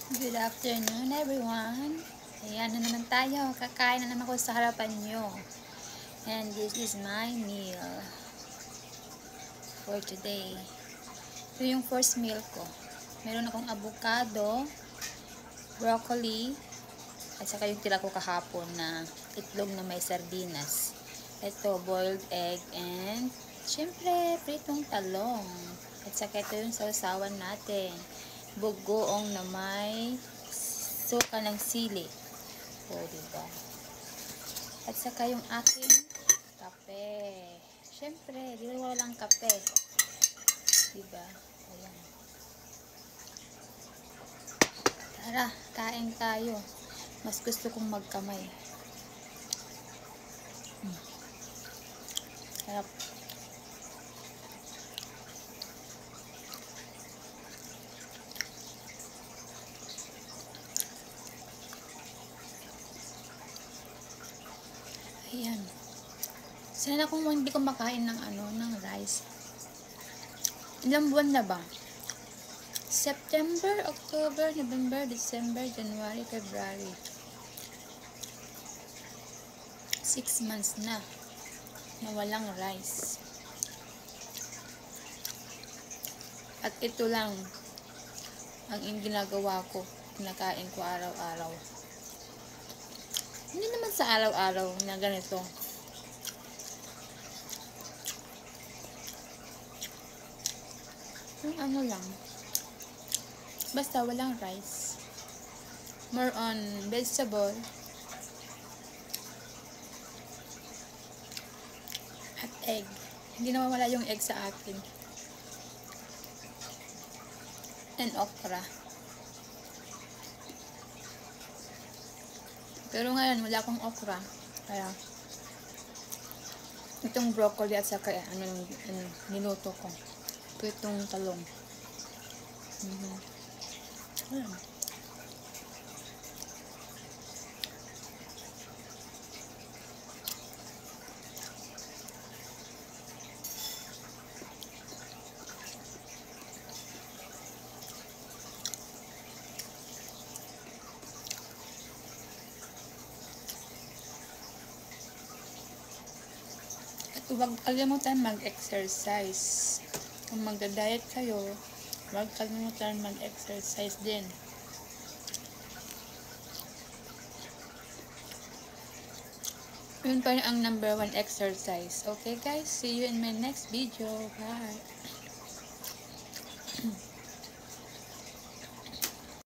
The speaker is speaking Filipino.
Good afternoon, everyone. Ayan na naman tayo. Kakain na naman ako sa harapan nyo. And this is my meal for today. Ito yung first meal ko. Meron akong avocado, broccoli, at saka yung tira ko kahapon na itlog na may sardinas. Ito, boiled egg, and syempre, pritong talong. At saka ito yung sausawan natin. Bugoong na may suka ng sili. O, diba? At saka yung aking kape. Syempre, di walang kape. Diba? Ayan. Tara, kain tayo. Mas gusto kong magkamay. Sarap. Ayan. Sana kung hindi ko makain ng ng rice. Ilang buwan na ba? September, October, November, December, January, February. 6 months na walang rice. At ito lang ang ginagawa ko. Kinakain ko araw-araw. Hindi naman sa araw-araw na ganito. Yung lang. Basta walang rice. More on vegetable. At egg. Hindi na mawala yung egg sa akin. And okra. Pero ngayon, wala akong okra. Kaya, itong broccoli at saka niluto ko. Itong talong. Ayan. Huwag kalimutan mag-exercise. Kung magda-diet kayo, huwag kalimutan mag-exercise din. Yun pa ang number 1 exercise. Okay guys, see you in my next video. Bye!